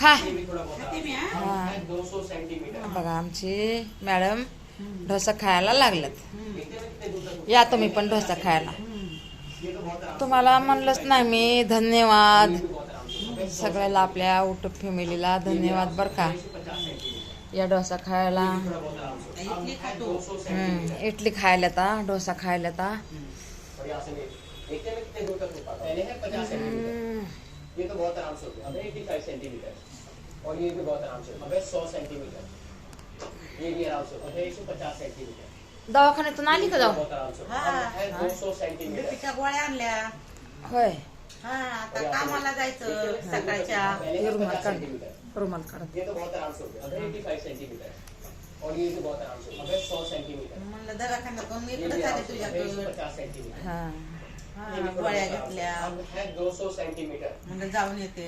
खा. ये भी थोड़ा बहुत खाते आराम मी, से। हाँ? हम है 200 सेंटीमीटर। बघा आमची मॅडम डोसा खायला लागलेत. देखते हैं कितने दूर तक या तुम्ही पण डोसा खायला. ये तो बहुत आराम तुम्हाला म्हणलंच नाही मी धन्यवाद से, बहुत आराम से। सगळ्याला आपल्या युट्यूब फॅमिलीला धन्यवाद बरं का 50 सेंटीमीटर। या डोसा खायला. थोड़ा बहुत आराम से। हम इडली है 200 सेंटीमीटर। इडली खायला ता डोसा खायला ता. और यहाँ से देखते हैं कितने दूर तक हो पाता है। पहले है 50 सेंटीमीटर। ये तो बहुत आराम से हो गया। अब 85 सेंटीमीटर और ये भी बहुत आराम से। अब है 100 सेंटीमीटर। ये भी आराम से। अब है 150 सेंटीमीटर। दवाखान्यातून आली का जाऊ? बहुत आराम से। हाँ। अब है 200 सेंटीमीटर। बीपीच्या गोळ्या आणल्या. होय. हा आता कामाला जायचं सकाळच्या. पहले है रुमाल 50 काढ. सेंटीमीटर। रुमाल काढ. ये तो बहुत आराम से हो गया। अब है 85 सेंटीमीटर और ये भी बहुत आराम से। अब है 100 सेंटीमीटर। म्हणलं दवाखान्यातून ये इकडे भी झाले आराम से। अब है तुझ्याकडे. 150 सेंटीमीटर। हा ये भी थोड़ा गोळ्या बहुत आराम से। घेतल्या. अब है 200 सेंटीमीटर म्हणलं जाऊन येते.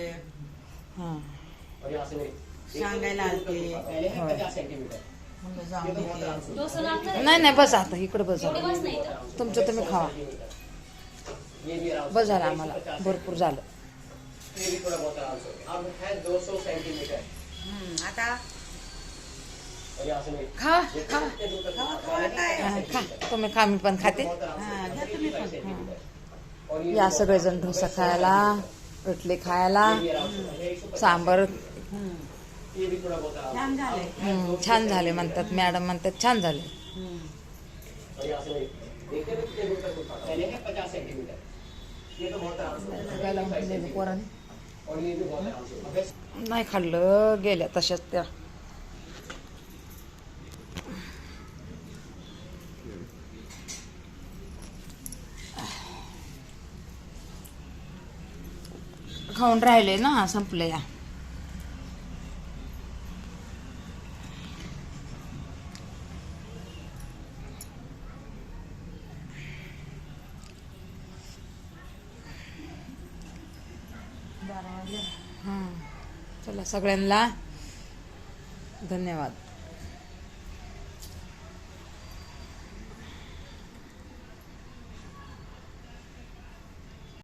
हा और यहाँ से सांगायला आलते. पहले है 50 सेंटीमीटर। म्हणलं ये जाऊन तो बहुत आराम येते. से। डोसा लागतं रे. नाही नाही बस आता इकडे बस एवढे झालं. बस नाही तर. तुमचं तुम्ही खावा. ये भी आराम से। बस झालं आम्हाला 150 भरपूर झालं. ये भी थोड़ा बहुत आराम से। अब है 200 सेंटीमीटर आता और यहाँ से खा खा कितने दूर तक खावा, होता खावा, है? काय? हा, खा तुम्ही खा मी पण खाते. बहुत आराम से। हाँ, अब घ्या 85 तुम्ही पण. सेंटीमीटर। और ये या भी सगळेजण डोसा खायला इडली खायला ये भी आराम से। अब है 150 सांबर. ये भी थोड़ा बहुत आराम से। छान झाले. छान झाले म्हणतात मॅडम म्हणतात छान झाले. और यहाँ से देखते हैं कितने दूर तक होता है। पहले है 50 सेंटीमीटर। ये तो बहुत आराम से। 85 सेंटीमीटर। पोरांनी और ये भी बहुत आराम से। अब है नाही खाल्लं गेल्या तशाच त्या. खाऊन राहिले ना संपले या. चला सगळ्यांना धन्यवाद.